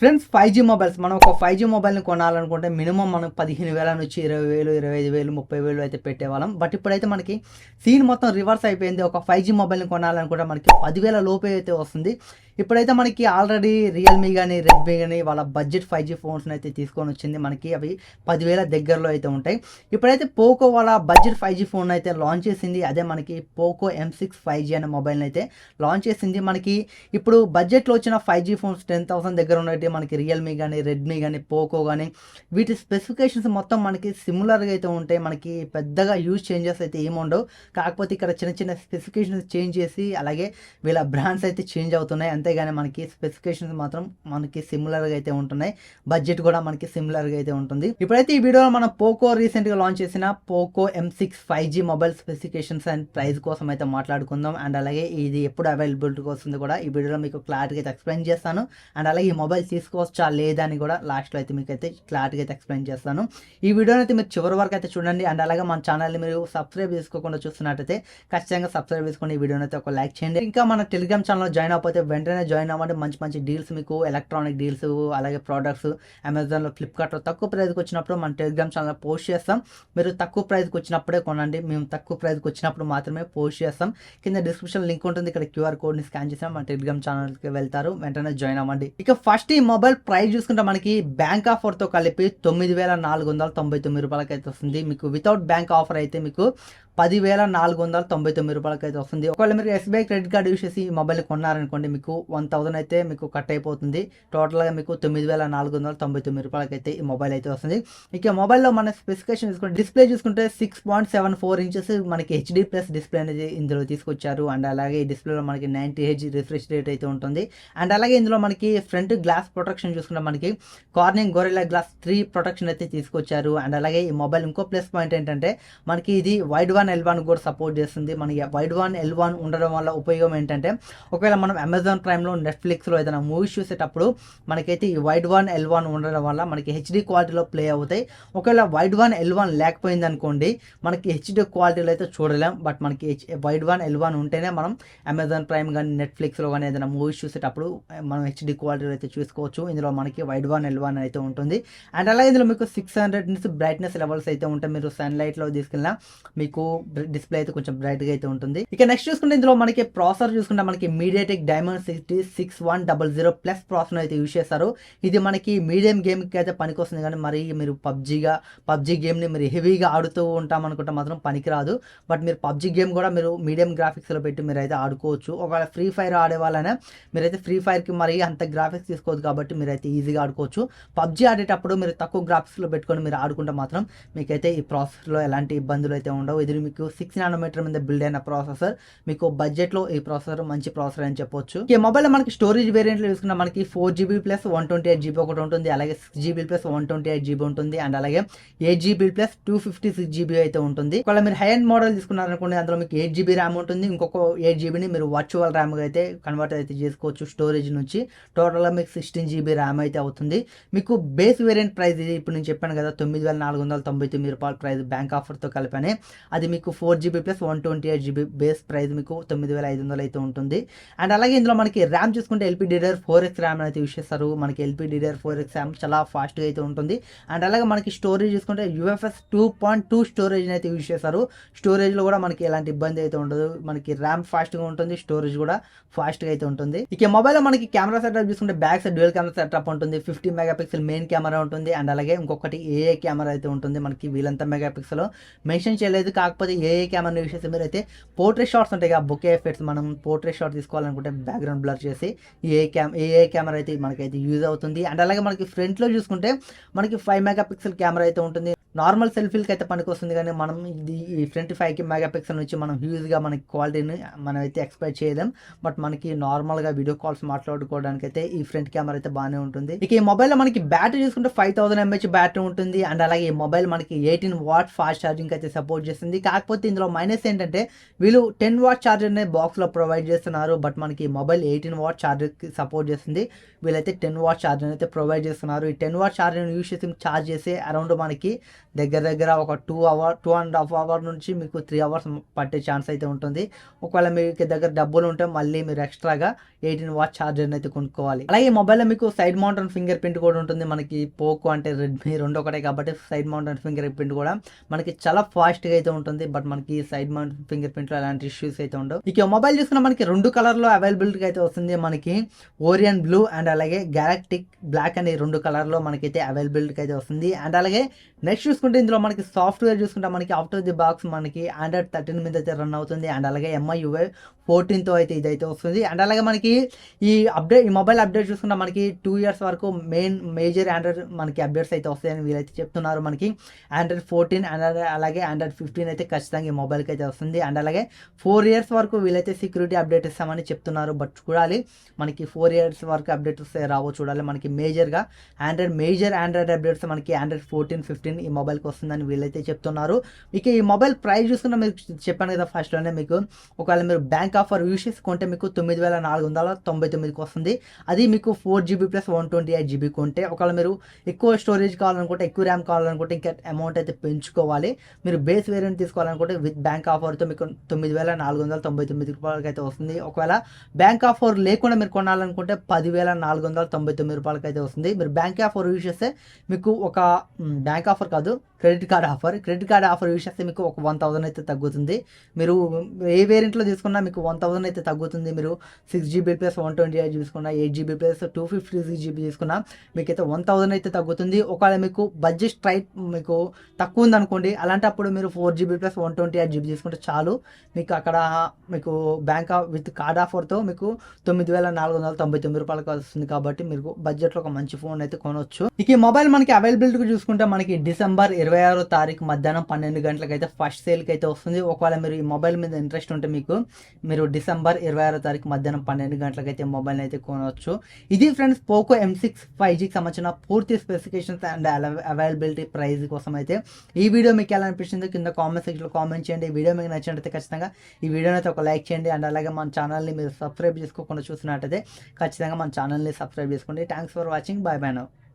Friends 5G mobiles మనం ఒక 5G మొబైల్ని కొనాలనుకుంటే మినిమం మనం 15,000 నుంచి 20,000, 25,000, 30,000 అయితే పెట్టేవాళ్ళం. బట్ ఇప్పుడైతే మనకి సీన్ మొత్తం రివర్స్ అయిపోయింది. ఒక 5G మొబైల్ని కొనాలనుకుంటే మనకి 10,000 లోపే అయితే వస్తుంది. ఇప్పుడైతే మనకి ఆల్రెడీ రియల్మీ కానీ, రెడ్మీ కానీ వాళ్ళ బడ్జెట్ 5G ఫోన్స్ని అయితే తీసుకొని వచ్చింది. మనకి అవి 10,000 దగ్గరలో అయితే ఉంటాయి. ఇప్పుడైతే పోకో వాళ్ళ బడ్జెట్ 5G ఫోన్ అయితే లాంచ్ చేసింది. అదే మనకి పోకో M6 5G అనే మొబైల్ని అయితే లాంచ్ చేసింది. మనకి ఇప్పుడు బడ్జెట్లో వచ్చిన 5G ఫోన్స్ 10,000 దగ్గర ఉన్నట్టు మనకి రియల్మీ కానీ, రెడ్మీ కానీ, పోకో కానీ వీటి స్పెసిఫికేషన్స్ మొత్తం మనకి సిమిలర్గా అయితే ఉంటాయి. మనకి పెద్దగా యూజ్ చేంజెస్ అయితే ఏముండవు. కాకపోతే ఇక్కడ చిన్న చిన్న స్పెసిఫికేషన్స్ చేంజ్ చేసి అలాగే వీళ్ళ బ్రాండ్స్ అయితే చేంజ్ అవుతున్నాయి. అంతేగాని మనకి స్పెసిఫికేషన్స్ మాత్రం మనకి సిమిలర్గా అయితే ఉంటున్నాయి. బడ్జెట్ కూడా మనకి సిమిలర్గా అయితే ఉంటుంది. ఇప్పుడైతే ఈ వీడియోలో మనం పోకో రీసెంట్గా లాంచ్ చేసిన Poco M6 5G mobile specifications and price కోసం అయితే మాట్లాడుకుందాం. అండ్ అలాగే ఇది ఎప్పుడు అవైలబిలిటీకి వస్తుంది కూడా ఈ వీడియోలో మీకు క్లారిటీగా అయితే ఎక్స్ప్లెయిన్ చేస్తాను. అండ్ అలాగే ఈ మొబైల్ తీసుకోవచ్చా లేదా అని కూడా లాస్ట్లో అయితే మీకు అయితే క్లారిటీగా అయితే ఎక్స్ప్లెయిన్ చేస్తాను. ఈ వీడియోని అయితే మీరు చివరి వరకు అయితే చూడండి. అండ్ అలాగే మన ఛానల్ని మీరు సబ్స్క్రైబ్ చేసుకోకుండా చూస్తున్నట్టయితే ఖచ్చితంగా సబ్స్క్రైబ్ చేసుకుని ఈ వీడియోని అయితే ఒక లైక్ చేయండి. ఇంకా మన టెలిగ్రామ్ ఛానల్లో జాయిన్ అయిపోతే వెంటనే జాయిన్ అవ్వండి. మంచి మంచి డీల్స్ మీకు ఎలక్ట్రానిక్ డీల్స్ అలాగే ప్రోడక్ట్స్ అమెజాన్లో, ఫ్లిప్కార్ట్లో తక్కువ ప్రైస్కి వచ్చినప్పుడు మన టెలిగ్రామ్ ఛానల్లో పోస్ట్ చేస్తాం. మీరు తక్కువ ప్రైస్కి వచ్చినప్పుడే కొనండి. మేము తక్కువ ప్రైస్కి వచ్చినప్పుడు మాత్రమే పోస్ట్ చేస్తాం. కింద డిస్క్రిప్షన్ లింక్ ఉంటుంది. ఇక్కడ QR కోడ్ని స్కాన్ చేసినా మన టెలిగ్రామ్ ఛానల్కి వెళ్తారు. వెంటనే జాయిన్ అవ్వండి. ఇక ఫస్ట్ ఈ మొబైల్ ప్రైస్ చూసుకుంటే మనకి బ్యాంక్ ఆఫర్తో కలిపి 9,499 రూపాయలకి అయితే వస్తుంది. మీకు వితౌట్ బ్యాంక్ ఆఫర్ అయితే మీకు 10,499 రూపాయలకి అయితే వస్తుంది. ఒకవేళ మీరు SBI క్రెడిట్ కార్డు యూస్ చేసి ఈ మొబైల్ కొన్నారనుకోండి మీకు 1,000 అయితే మీకు కట్ అయిపోతుంది. టోటల్గా మీకు 9,499 రూపాయలకి అయితే ఈ మొబైల్ అయితే వస్తుంది. ఇక మొబైల్లో మన స్పెసిఫికేషన్ చూసుకుంటే డిస్ప్లే చూసుకుంటే 6.74 ఇంచెస్ మనకి HD+ డిస్ప్లే అనేది ఇందులో తీసుకొచ్చారు. అండ్ అలాగే ఈ డిస్ప్లేలో మనకి 90Hz రిఫ్రెష్ రేట్ అయితే ఉంటుంది. అండ్ అలాగే ఇందులో మనకి ఫ్రంట్ గ్లాస్ ప్రొటెక్షన్ చూసుకుంటే మనకి కార్నింగ్ గొరిల్లా గ్లాస్ 3 ప్రొటెక్షన్ అయితే తీసుకొచ్చారు. అండ్ అలాగే ఈ మొబైల్ ఇంకో ప్లస్ పాయింట్ ఏంటంటే మనకి ఇది వైడ్ వన్ L1 కూడా సపోర్ట్ చేస్తుంది. మనకి వైడ్ వన్ L1 ఉండడం వల్ల ఉపయోగం ఏంటంటే ఒకవేళ మనం అమెజాన్ ప్రైమ్లో, నెట్ఫ్లిక్స్లో ఏదైనా మూవీస్ చూసేటప్పుడు మనకైతే ఈ వైడ్ వన్ L1 ఉండడం వల్ల మనకి HD క్వాలిటీలో ప్లే అవుతాయి. ఒకవేళ వైడ్ వన్ L1 లేకపోయింది అనుకోండి మనకి HD క్వాలిటీలో అయితే చూడలేం. బట్ మనకి వైడ్ వన్ L1 ఉంటేనే మనం అమెజాన్ ప్రైమ్ కానీ, నెట్ఫ్లిక్స్లో కానీ ఏదైనా మూవీస్ చూసేటప్పుడు మనం HD క్వాలిటీలో అయితే చూసుకోవచ్చు. ఇందులో మనకి వైడ్ వన్ L1 అయితే ఉంటుంది. అండ్ అలాగే ఇందులో మీకు 600 నుంచి బ్రైట్నెస్ లెవెల్స్ అయితే ఉంటాయి. మీరు సన్లైట్లో తీసుకెళ్ళినా మీకు డిస్ప్లే అయితే కొంచెం బ్రైట్గా అయితే ఉంటుంది. ఇక నెక్స్ట్ చూసుకుంటే ఇందులో మనకి ప్రాసెసర్ చూసుకుంటే మనకి మీడియాటెక్ Dimensity 6100+ ప్రాసెసర్ అయితే యూజ్ చేస్తారు. ఇది మనకి మీడియం గేమ్కి అయితే పనికి వస్తుంది. కానీ మరి మీరు పబ్జీ గేమ్ని మీరు హెవీగా ఆడుతూ ఉంటాం అనుకుంటే మాత్రం పనికిరాదు. బట్ మీరు పబ్జీ గేమ్ కూడా మీరు మీడియం గ్రాఫిక్స్లో పెట్టి మీరు అయితే ఆడుకోవచ్చు. ఒకవేళ ఫ్రీ ఫైర్ ఆడే వాళ్ళైనా మీరైతే ఫ్రీ ఫైర్కి మరి అంత గ్రాఫిక్స్ తీసుకోవద్దు కాబట్టి మీరైతే ఈజీగా ఆడుకోవచ్చు. పబ్జీ ఆడేటప్పుడు మీరు తక్కువ గ్రాఫిక్స్లో పెట్టుకొని మీరు ఆడుకుంటే మాత్రం మీకైతే ఈ ప్రాసెసర్లో ఎలాంటి ఇబ్బందులు అయితే ఉండవు. ఇది మీకు 6 nm మీద బిల్డ్ అయిన ప్రాసెసర్. మీకు బడ్జెట్లో ఈ ప్రాసెసర్ మంచి ప్రాసెసర్ అని చెప్పొచ్చు. ఈ మొబైల్ మనకి స్టోరేజ్ వేరియంట్లో చూసుకున్నా మనకి 4GB + 128GB ఒకటి ఉంటుంది. అలాగే 6GB + 128GB ఉంటుంది. అండ్ అలాగే 8GB + 256GB అయితే ఉంటుంది. ఒకవేళ మీరు హై ఎండ్ మోడల్ తీసుకున్నారనుకోండి అందులో మీకు 8GB ర్యామ్ ఉంటుంది. ఇంకొక 8GBని మీరు వర్చువల్ ర్యామ్గా అయితే కన్వర్ట్ అయితే చేసుకోవచ్చు స్టోరేజ్ నుంచి. టోటల్గా మీకు 16GB ర్యామ్ అయితే అవుతుంది. మీకు బేస్ వేరియంట్ ప్రైస్ ఇది ఇప్పుడు నేను చెప్పాను కదా 9,499 రూపాయల ప్రైస్ బ్యాంక్ ఆఫర్తో కలిపనే అది మీకు 4GB + 128GB బేస్ ప్రైస్ మీకు 9,500 అయితే ఉంటుంది. అండ్ అలాగే ఇందులో మనకి ర్యామ్ చూసుకుంటే LPDDR4X ర్యామ్ అయితే యూస్ చేస్తారు. మనకి LPDDR4X ర్యామ్ చాలా ఫాస్ట్గా అయితే ఉంటుంది. అండ్ అలాగే మనకి స్టోరేజ్ చూసుకుంటే UFS 2.2 స్టోరేజ్ అయితే యూస్ చేస్తారు. స్టోరేజ్లో కూడా మనకి ఎలాంటి ఇబ్బంది అయితే ఉండదు. మనకి ర్యామ్ ఫాస్ట్గా ఉంటుంది, స్టోరేజ్ కూడా ఫాస్ట్గా అయితే ఉంటుంది. ఇక మొబైల్లో మనకి కెమెరా సెటప్ చూసుకుంటే back side dual camera setup ఉంటుంది. 50 మెగాపిక్సెల్ మెయిన్ కెమెరా ఉంటుంది. అండ్ అలాగే ఇంకొకటి AA కెమెరా అయితే ఉంటుంది. మనకి వీళ్ళంతా మెగాపిక్సెల్ మెన్షన్ చేయలేదు. కాకపోతే AA కెమెరా యూస్ చేసి మీరు అయితే పోర్ట్రేట్ షాట్స్ ఉంటాయి కదా, బొకే ఎఫెక్ట్స్ మనం పోర్ట్రేట్ షాట్ తీసుకోవాలనుకుంటే బ్యాక్గ్రౌండ్ బ్లర్ చేసి AA కెమెరా అయితే మనకైతే యూజ్ అవుతుంది. అండ్ అలాగే మనకి ఫ్రంట్లో చూసుకుంటే మనకి 5 మెగాపిక్సెల్ కెమెరా అయితే ఉంటుంది. నార్మల్ సెల్ఫీలకి అయితే పనికి వస్తుంది. కానీ మనం ఇది ఈ ఫ్రంట్ 5 మెగాపిక్సెల్ నుంచి మనం హ్యూజ్గా మనకి క్వాలిటీని మనం అయితే ఎక్స్పెక్ట్ చేయలేం. బట్ మనకి నార్మల్గా వీడియో కాల్స్ మాట్లాడుకోవడానికి అయితే ఈ ఫ్రంట్ కెమెరా అయితే బాగానే ఉంటుంది. ఇక ఈ మొబైల్లో మనకి బ్యాటరీ చూసుకుంటే 5000 mAh బ్యాటరీ ఉంటుంది. అండ్ అలాగే ఈ మొబైల్ మనకి 18 వాట్ ఫాస్ట్ ఛార్జింగ్ అయితే సపోర్ట్ చేస్తుంది. కాకపోతే ఇందులో మైనస్ ఏంటంటే వీళ్ళు 10 వాట్ ఛార్జర్ అనేది బాక్స్లో ప్రొవైడ్ చేస్తున్నారు. బట్ మనకి మొబైల్ 18 వాట్ ఛార్జర్కి సపోర్ట్ చేస్తుంది. వీళ్ళైతే 10 వాట్ ఛార్జర్ అయితే ప్రొవైడ్ చేస్తున్నారు. ఈ 10 వాట్ ఛార్జర్ని యూస్ చేసి ఛార్జ్ చేసి అరౌండ్ మనకి దగ్గర ఒక 2.5 అవర్ నుంచి మీకు 3 అవర్స్ పట్టే ఛాన్స్ అయితే ఉంటుంది. ఒకవేళ మీకు దగ్గర డబ్బులు ఉంటే మళ్ళీ మీరు ఎక్స్ట్రాగా 18 వాట్ ఛార్జర్ అయితే కొనుక్కోవాలి. అలాగే ఈ మొబైల్లో మీకు సైడ్ మౌంటెడ్ ఫింగర్ ప్రింట్ కూడా ఉంటుంది. మనకి పోకో అంటే రెడ్మీ రెండు ఒకటే కాబట్టి సైడ్ మౌంటెడ్ ఫింగర్ ప్రింట్ కూడా మనకి చాలా ఫాస్ట్గా అయితే ఉంటుంది. బట్ మనకి సైడ్ మౌంటెడ్ ఫింగర్ ప్రింట్లో ఎలాంటి ఇష్యూస్ అయితే ఉండవు. ఇక మొబైల్ చూసుకున్న మనకి 2 కలర్లో అవైలబిలిటీ అయితే వస్తుంది. మనకి ఓరియన్ బ్లూ అండ్ అలాగే గ్యాలక్టిక్ బ్లాక్ అనే 2 కలర్లో మనకైతే అవైలబిలిటీ అయితే వస్తుంది. అండ్ అలాగే నెక్స్ట్ చూసుకుంటే ఇందులో మనకి సాఫ్ట్వేర్ చూసుకుంటే మనకి ఆఫ్టర్ ది బాక్స్ మనకి Android 13 మీద అయితే రన్ అవుతుంది. అండ్ అలాగే MIUI 14తో అయితే ఇదైతే వస్తుంది. అండ్ అలాగే మనకి ఈ మొబైల్ అప్డేట్ చూసుకుంటే మనకి 2 ఇయర్స్ వరకు మేజర్ ఆండ్రాయిడ్ మనకి అప్డేట్స్ అయితే వస్తాయని వీళ్ళైతే చెప్తున్నారు. మనకి Android 14 అండ్ అలాగే Android 15 అయితే ఖచ్చితంగా ఈ మొబైల్కి అయితే వస్తుంది. అండ్ అలాగే 4 ఇయర్స్ వరకు వీళ్ళైతే సెక్యూరిటీ అప్డేట్ ఇస్తామని చెప్తున్నారు. బట్ చూడాలి మనకి 4 ఇయర్స్ వరకు అప్డేట్ వస్తే రావో చూడాలి. మనకి మేజర్ ఆండ్రాయిడ్ అప్డేట్స్ మనకి Android 14, 15 ఈ మొబైల్కి వస్తుందని వీళ్ళైతే చెప్తున్నారు. ఇక ఈ మొబైల్ ప్రైస్ చూసుకున్న మీకు చెప్పాను కదా ఫస్ట్లోనే, మీకు ఒకవేళ మీరు బ్యాంక్ ఆఫర్ యూస్ కొంటే మీకు 9,499కి వస్తుంది. అది మీకు 4GB ప్లస్ 128GB కొంటే. ఒకవేళ మీరు ఎక్కువ స్టోరేజ్ కావాలనుకుంటే, ఎక్కువ ర్యామ్ కావాలనుకుంటే ఇంకా అమౌంట్ అయితే పెంచుకోవాలి. మీరు బేస్ వేరియంట్ తీసుకోవాలనుకుంటే విత్ బ్యాంక్ ఆఫర్తో మీకు 9,499 రూపాయలకి అయితే వస్తుంది. ఒకవేళ బ్యాంక్ ఆఫర్ లేకుండా మీరు కొనాలనుకుంటే 10,499 రూపాయలకి అయితే వస్తుంది. మీరు బ్యాంక్ ఆఫర్ యూస్ చేస్తే మీకు ఒక బ్యాంక్ ఆఫర్ కాదు, క్రెడిట్ కార్డ్ ఆఫర్ యూస్ చేస్తే మీకు ఒక 1,000 అయితే తగ్గుతుంది. మీరు ఏ వేరియంట్లో తీసుకున్నా మీకు 1,000 అయితే తగ్గుతుంది. మీరు 6GB ప్లస్ 128 తీసుకున్నా, 8GB ప్లస్ 256GB తీసుకున్నా మీకైతే 1,000 అయితే తగ్గుతుంది. ఒకవేళ మీకు బడ్జెట్ మీకు తక్కువ ఉందనుకోండి, అలాంటప్పుడు మీరు 4GB ప్లస్ 128GB తీసుకుంటే చాలు. మీకు అక్కడ మీకు బ్యాంక్ విత్ కార్డ్ ఆఫర్తో మీకు 9,499 రూపాయలకి వస్తుంది. కాబట్టి మీరు బడ్జెట్లో ఒక మంచి ఫోన్ అయితే కొనవచ్చు. ఇక ఈ మొబైల్ మనకి అవైలబిలిటీ చూసుకుంటే మనకి డిసెంబర్ 26వ తారీఖు మధ్యాహ్నం 12 గంటలకు అయితే ఫస్ట్ సేల్కి అయితే వస్తుంది. ఒకవేళ మీరు ఈ మొబైల్ మీద ఇంట్రెస్ట్ ఉంటే మీరు డిసెంబర్ 26వ తారీఖు మధ్యాహ్నం 12 గంటలకు అయితే మొబైల్ అయితే కొనవచ్చు. ఇది ఫ్రెండ్స్ పోకో M6 5Gకి సంబంధించిన పూర్తి స్పెసిఫికేషన్స్ అండ్ అవైలబిలిటీ ప్రైస్ కోసం అయితే. ఈ వీడియో మీకు ఎలా అనిపించిందో కింద కామెంట్ సెక్షన్లో కామెంట్ చేయండి. ఈ వీడియో మీకు నచ్చినట్లయితే ఖచ్చితంగా ఈ వీడియోని అయితే ఒక లైక్ చేయండి. అండ్ అలాగే మన ఛానల్ని మీరు సబ్స్క్రైబ్ చేసుకోకుండా చూసినట్టయితే ఖచ్చితంగా మన ఛానల్ని సబ్స్క్రైబ్ చేసుకోండి. Thanks for watching. By by now.